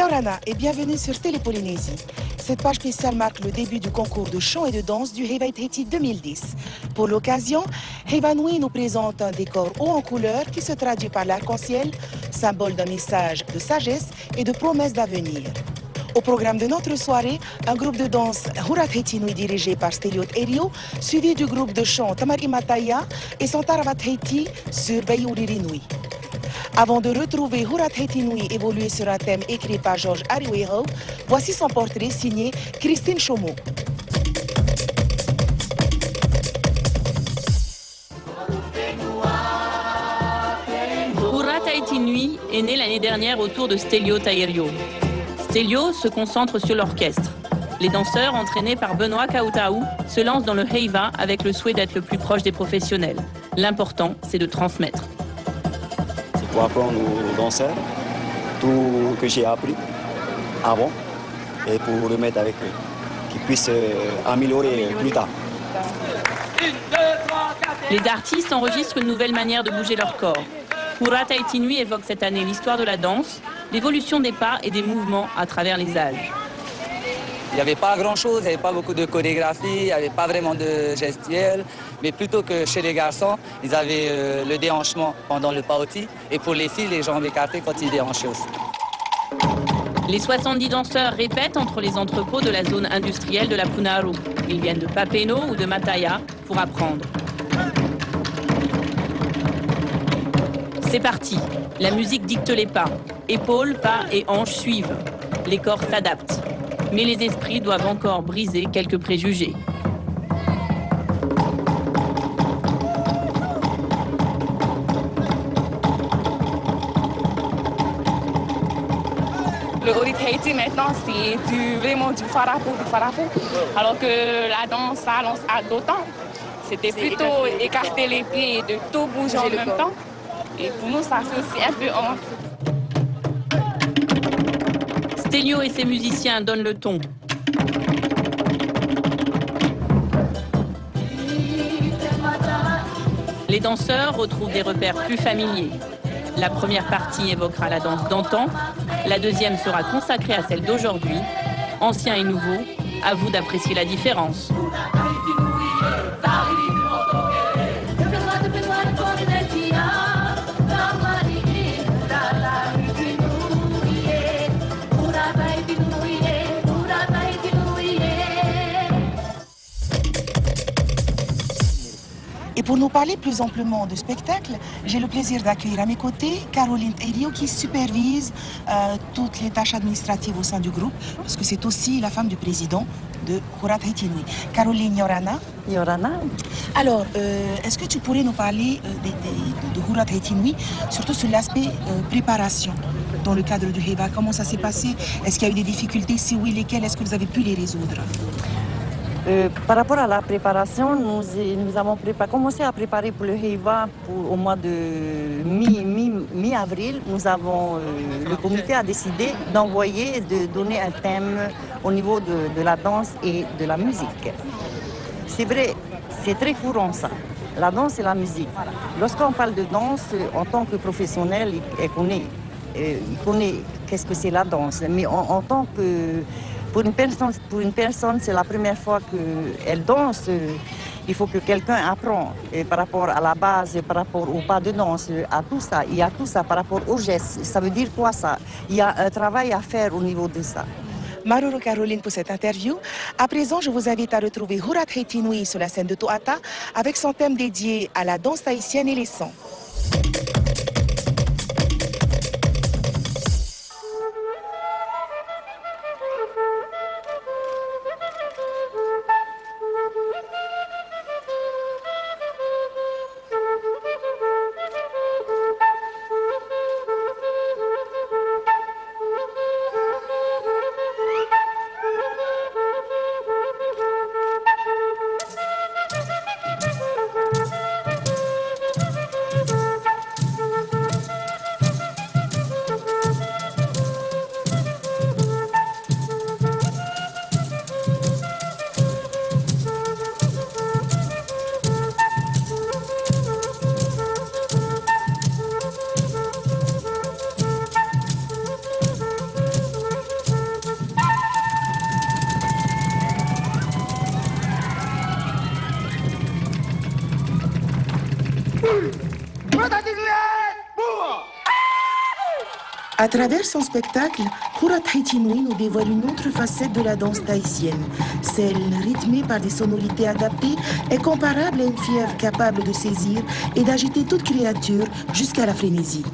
Nyorana et bienvenue sur Télépolynésie. Cette page spéciale marque le début du concours de chant et de danse du Heiva Tahiti 2010. Pour l'occasion, Heiva Nui nous présente un décor haut en couleur qui se traduit par l'arc-en-ciel, symbole d'un message de sagesse et de promesse d'avenir. Au programme de notre soirée, un groupe de danse Hurat Tahiti Nui dirigé par Steliot Erio, suivi du groupe de chant Tamari Mataya et son Taravat Tahiti sur Bayuriri Nui. Avant de retrouver Hurat Tahiti Nui évolué sur un thème écrit par Georges Ariweho, voici son portrait signé Christine Chomo. Hurat Tahiti Nui est né l'année dernière autour de Steliot Erio. Steliot se concentre sur l'orchestre. Les danseurs, entraînés par Benoît Kautaou, se lancent dans le Heiva avec le souhait d'être le plus proche des professionnels. L'important, c'est de transmettre. Pour apprendre aux danseurs tout ce que j'ai appris avant et pour remettre avec eux, qu'ils puissent améliorer plus tard. Les artistes enregistrent une nouvelle manière de bouger leur corps. Hurat Tahiti Nui évoque cette année l'histoire de la danse, l'évolution des pas et des mouvements à travers les âges. Il n'y avait pas grand-chose, il n'y avait pas beaucoup de chorégraphie, il n'y avait pas vraiment de gestuelle, mais plutôt que chez les garçons, ils avaient le déhanchement pendant le paoti, et pour les filles, les jambes écartées quand ils déhanchaient aussi. Les 70 danseurs répètent entre les entrepôts de la zone industrielle de la Punaru. Ils viennent de Papeno ou de Mataya pour apprendre. C'est parti, la musique dicte les pas. Épaules, pas et hanches suivent. Les corps s'adaptent. Mais les esprits doivent encore briser quelques préjugés. Le Hurat Tahiti maintenant c'est vraiment du farapo, alors que la danse à d'autant, c'était plutôt écarter les pieds et de tout bouger en même temps. Et pour nous ça fait aussi un peu honte. Steliot et ses musiciens donnent le ton. Les danseurs retrouvent des repères plus familiers. La première partie évoquera la danse d'antan, la deuxième sera consacrée à celle d'aujourd'hui. Ancien et nouveau, à vous d'apprécier la différence. Et pour nous parler plus amplement de spectacle, j'ai le plaisir d'accueillir à mes côtés Caroline Erio qui supervise toutes les tâches administratives au sein du groupe, parce que c'est aussi la femme du président de Hurat Tahiti Nui. Caroline Nyorana. Nyorana. Alors, est-ce que tu pourrais nous parler de Hurat Tahiti Nui, surtout sur l'aspect préparation dans le cadre du Heiva? Comment ça s'est passé? Est-ce qu'il y a eu des difficultés? Si oui, lesquelles? Est-ce que vous avez pu les résoudre? Par rapport à la préparation, nous avons commencé à préparer pour le Heiva au mois de mi-avril. Le comité a décidé d'envoyer, de donner un thème au niveau de la danse et de la musique. C'est vrai, c'est très courant ça, la danse et la musique. Lorsqu'on parle de danse, en tant que professionnel, il connaît qu'est-ce que c'est la danse. Mais en tant que... Pour une personne, c'est la première fois qu'elle danse. Il faut que quelqu'un apprend par rapport à la base, par rapport au pas de danse, à tout ça. Il y a tout ça par rapport aux gestes. Ça veut dire quoi ça? Il y a un travail à faire au niveau de ça. Maruru Caroline pour cette interview. À présent, je vous invite à retrouver Hurat Tahiti Nui sur la scène de Toata avec son thème dédié à la danse tahitienne et les sons. À travers son spectacle, Houra Tahitianoui nous dévoile une autre facette de la danse tahitienne, celle rythmée par des sonorités adaptées et comparable à une fièvre capable de saisir et d'agiter toute créature jusqu'à la frénésie.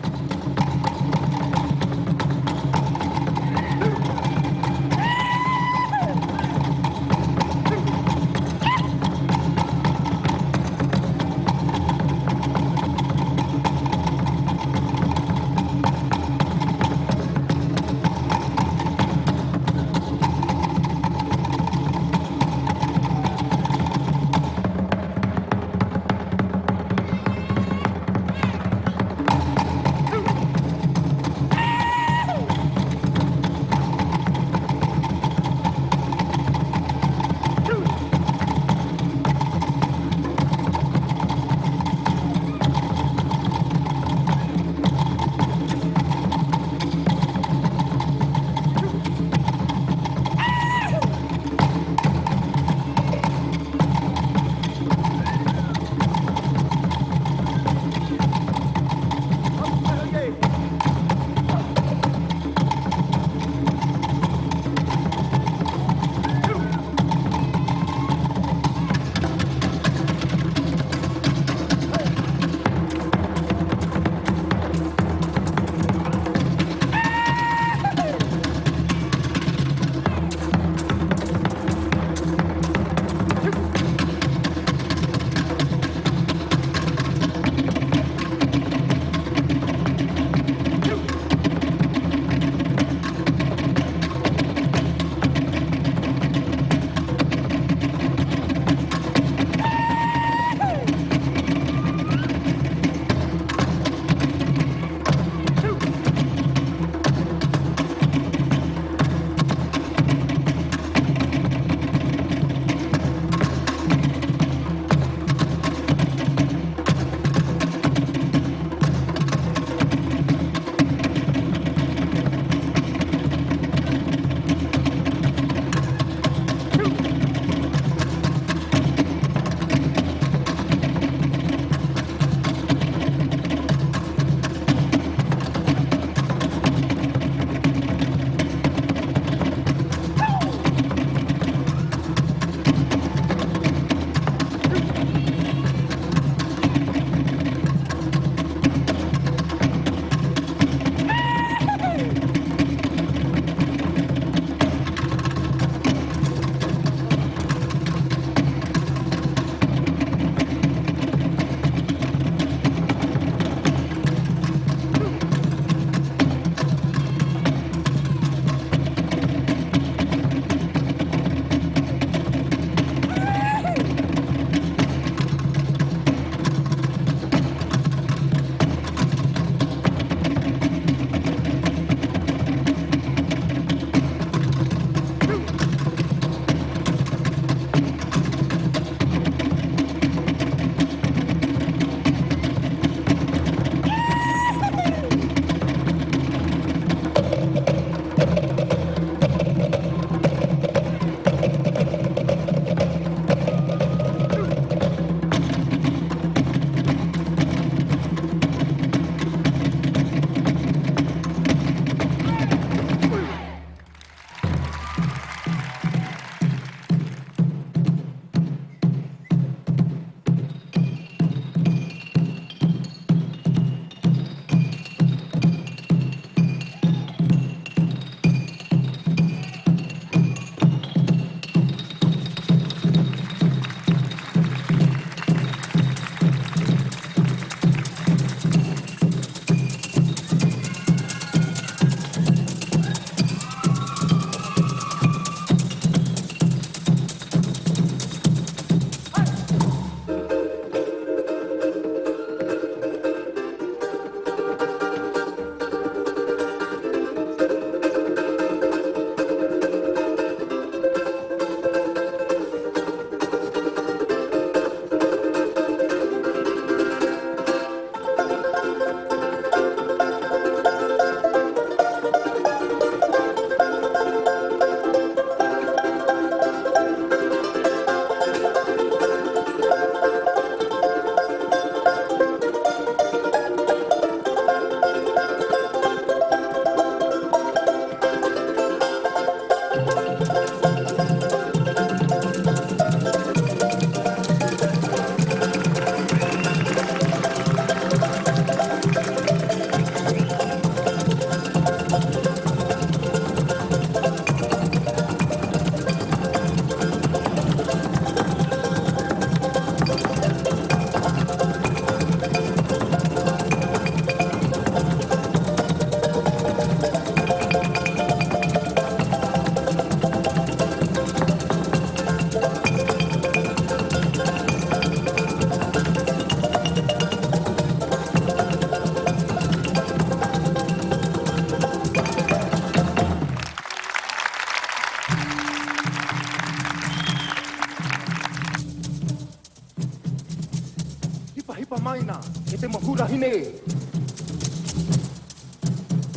Apa maina, e te mahura hine.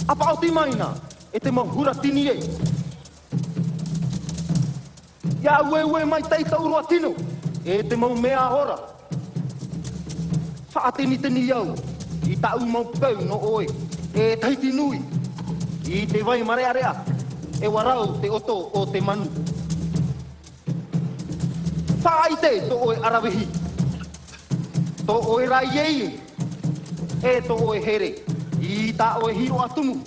Apa oti maina, e te mahura tini e. Ia ue mai teita urua tino, e te mau mea hora. Whaatini tini iau, i tau mau pau no oe, e taiti nui. I te vai marea rea, e warau te oto o te manu. Whaite to oe arawehi, to oe raiei, e to oe here, i ta oe hiro atumu.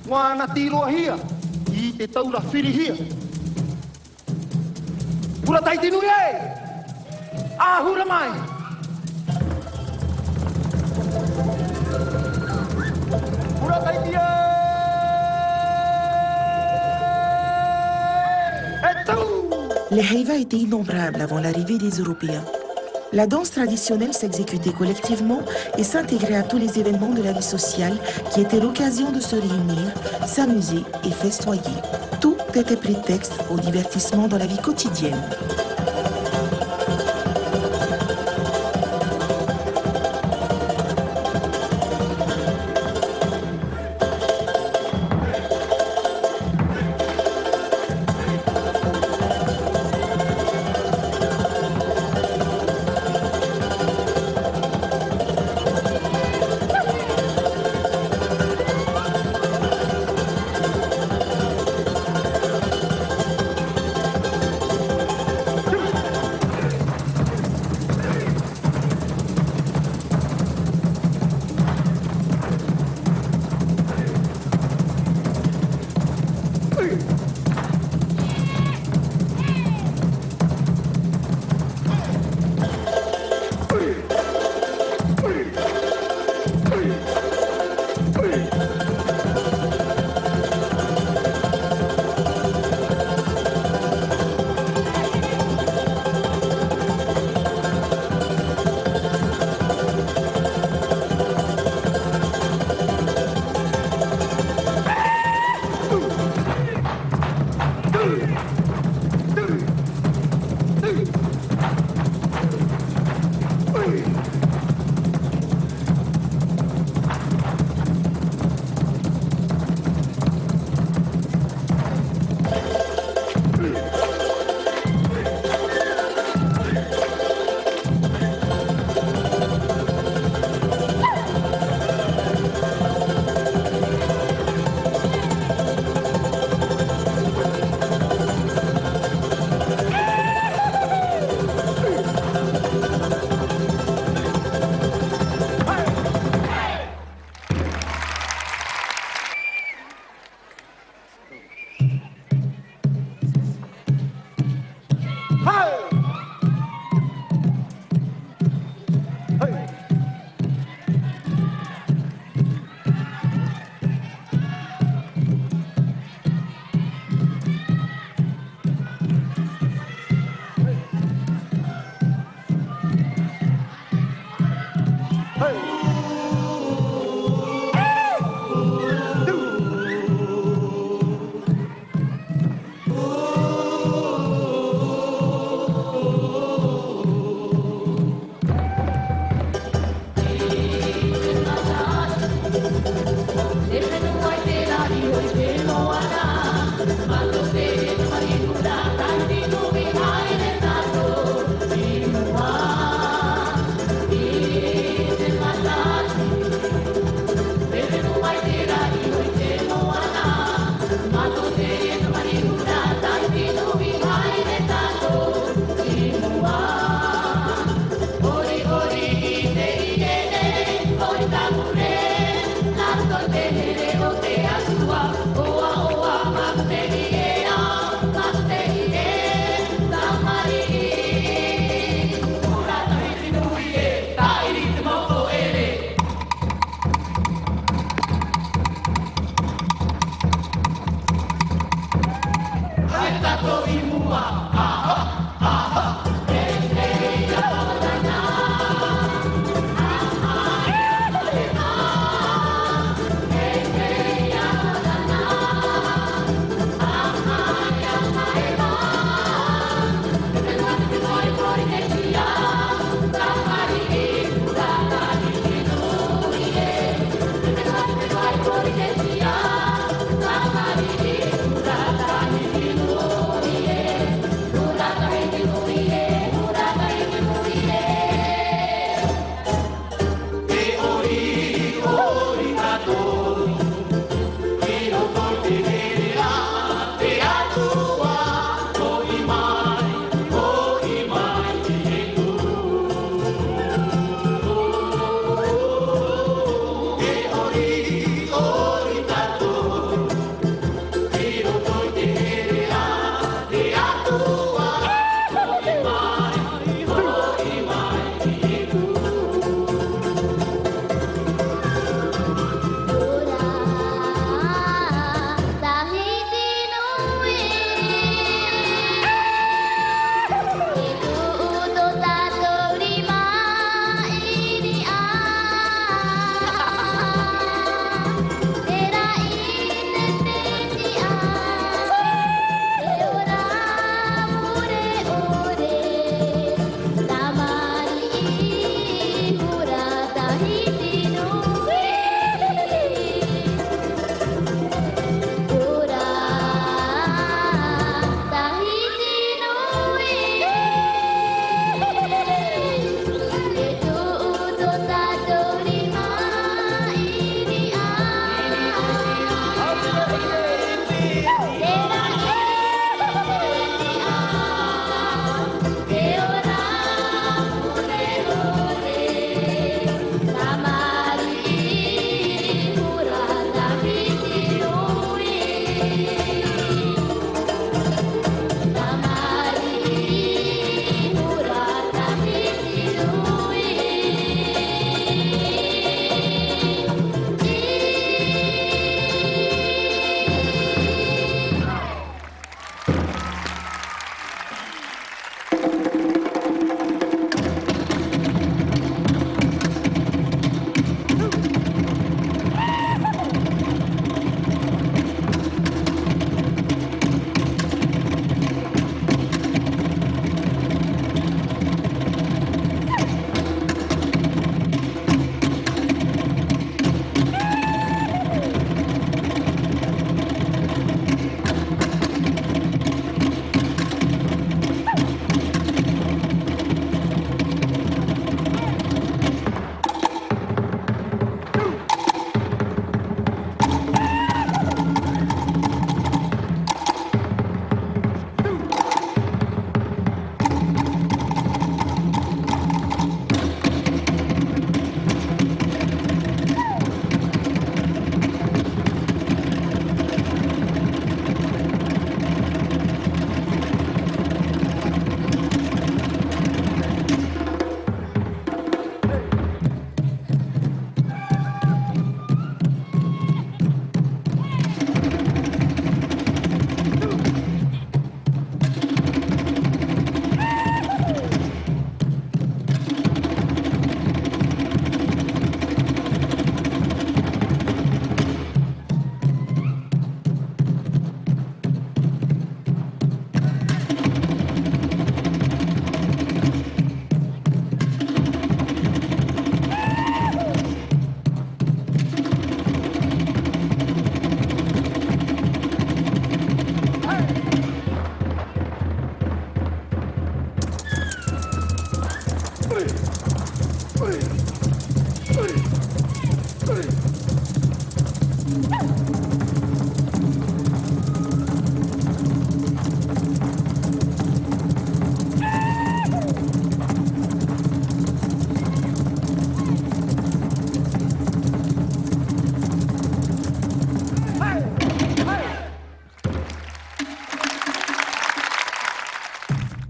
Wana tiroa hia, i te taura whiri hia. Pura taiti nui e, ahura mai. Pura taiti e, e tau. Les Heiva étaient innombrables avant l'arrivée des Européens. La danse traditionnelle s'exécutait collectivement et s'intégrait à tous les événements de la vie sociale qui étaient l'occasion de se réunir, s'amuser et festoyer. Tout était prétexte au divertissement dans la vie quotidienne.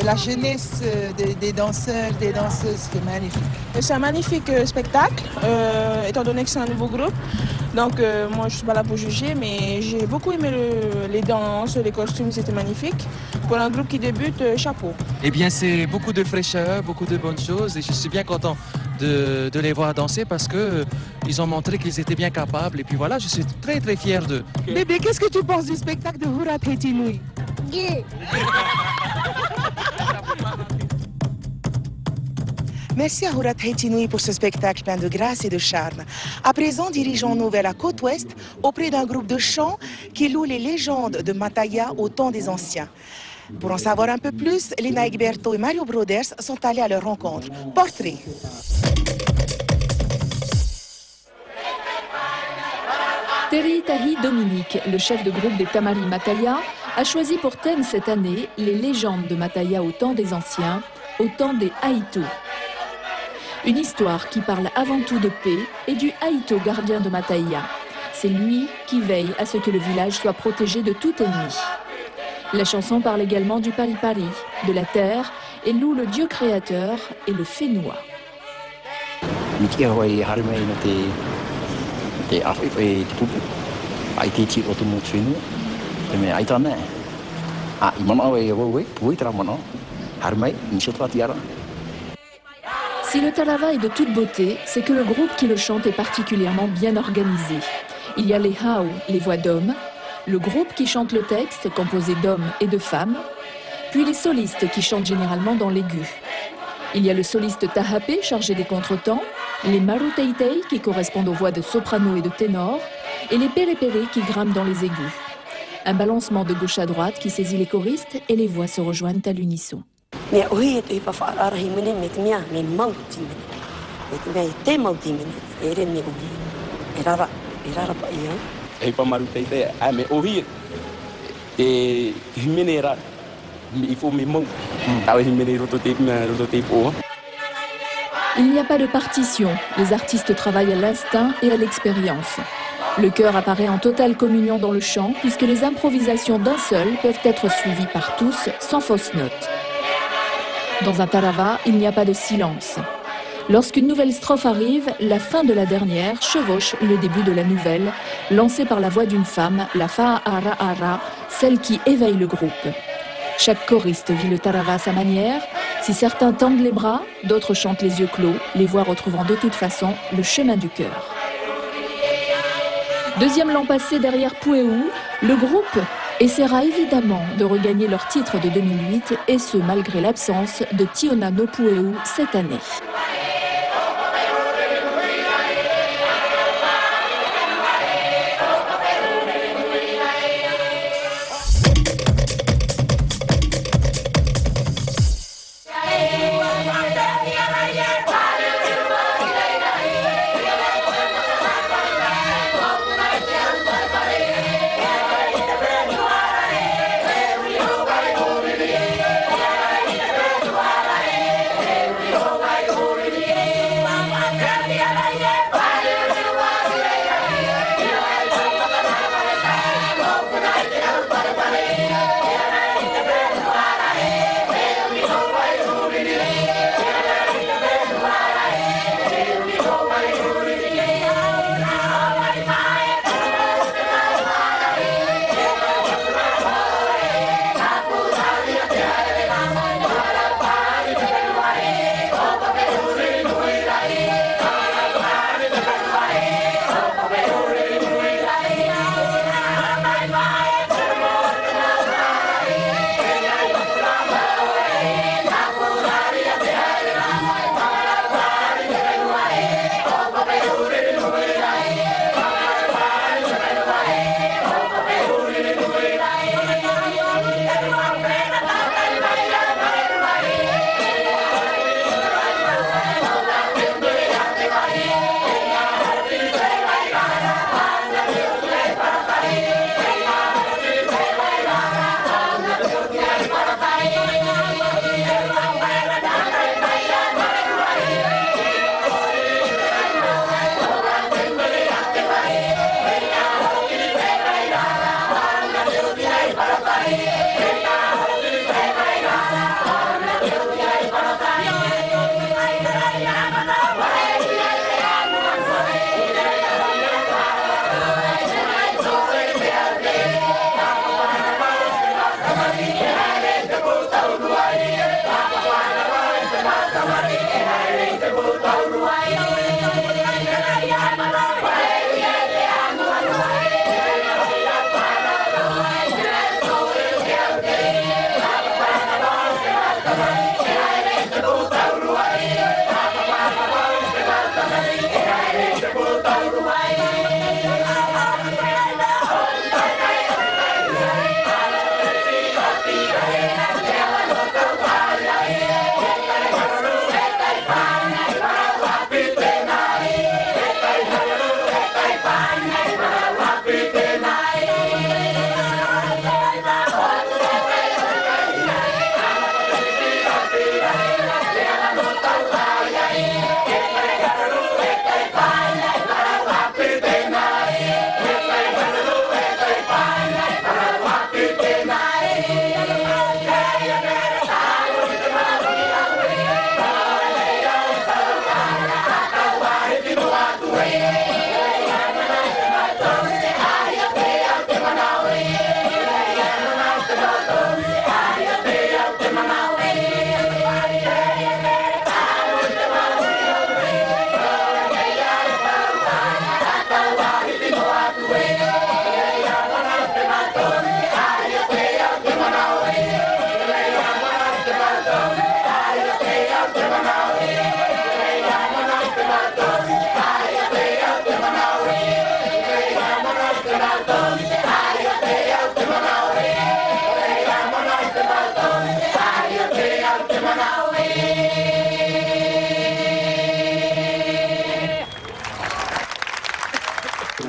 La jeunesse des danseurs, des danseuses, c'est magnifique. C'est un magnifique spectacle, étant donné que c'est un nouveau groupe. Donc moi je suis pas là pour juger, mais j'ai beaucoup aimé les danses, les costumes, c'était magnifique. Pour un groupe qui débute, chapeau. Eh bien c'est beaucoup de fraîcheur, beaucoup de bonnes choses et je suis bien content de les voir danser parce qu'ils ont montré qu'ils étaient bien capables et puis voilà, je suis très très fier d'eux. Bébé, qu'est-ce que tu penses du spectacle de Hurat Hetinui? Merci à Hurat Hetinui pour ce spectacle plein de grâce et de charme. À présent, dirigeons-nous vers la côte ouest auprès d'un groupe de chants qui loue les légendes de Mataya au temps des anciens. Pour en savoir un peu plus, Lina Egberto et Mario Broders sont allés à leur rencontre. Portrait. Terry Tahi Dominique, le chef de groupe des Tamari Mataya, a choisi pour thème cette année les légendes de Mataya au temps des anciens, au temps des Haïto. Une histoire qui parle avant tout de paix et du Haïto gardien de Mataya. C'est lui qui veille à ce que le village soit protégé de tout ennemi. La chanson parle également du pari-pari, de la terre, et loue le Dieu créateur et le Fénois. Si le Tarawa est de toute beauté, c'est que le groupe qui le chante est particulièrement bien organisé. Il y a les hao, les voix d'hommes, le groupe qui chante le texte, composé d'hommes et de femmes, puis les solistes qui chantent généralement dans l'aigu. Il y a le soliste tahapé chargé des contretemps, les maruteitei qui correspondent aux voix de soprano et de ténor, et les pérépérés qui grimpent dans les aigus. Un balancement de gauche à droite qui saisit les choristes et les voix se rejoignent à l'unisson. Il n'y a pas de partition, les artistes travaillent à l'instinct et à l'expérience. Le chœur apparaît en totale communion dans le chant puisque les improvisations d'un seul peuvent être suivies par tous sans fausse note. Dans un tarawa, il n'y a pas de silence. Lorsqu'une nouvelle strophe arrive, la fin de la dernière chevauche le début de la nouvelle, lancée par la voix d'une femme, la fa'ara-ara, celle qui éveille le groupe. Chaque choriste vit le tarawa à sa manière. Si certains tendent les bras, d'autres chantent les yeux clos, les voix retrouvant de toute façon le chemin du cœur. Deuxième l'an passé derrière Pueu, le groupe essaiera évidemment de regagner leur titre de 2008, et ce malgré l'absence de Tiona no Pueu cette année.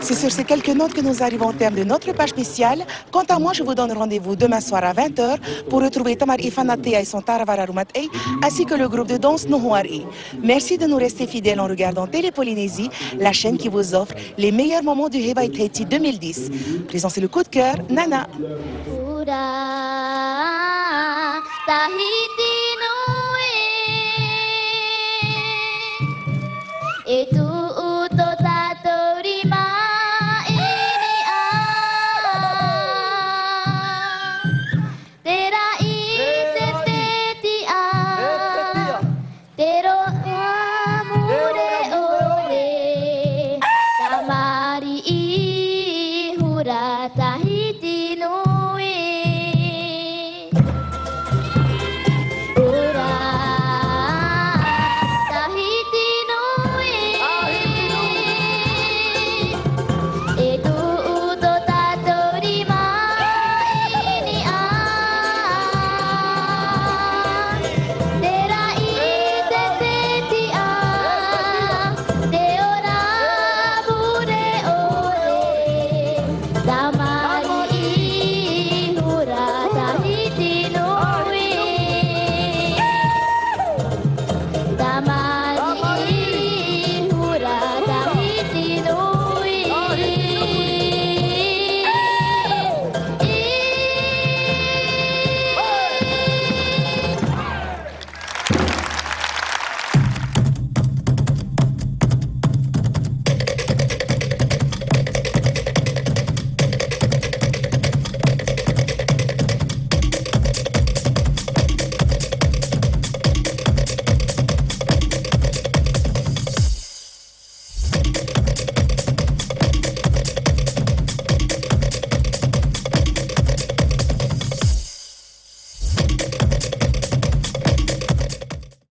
C'est sur ces quelques notes que nous arrivons au terme de notre page spéciale. Quant à moi, je vous donne rendez-vous demain soir à 20h pour retrouver Tamar Ifanatea et son Taravara Rumatei, ainsi que le groupe de danse Nohuari. Merci de nous rester fidèles en regardant Télé Polynésie, la chaîne qui vous offre les meilleurs moments du Hewa Tahiti 2010. Présent, c'est le coup de cœur, Nana.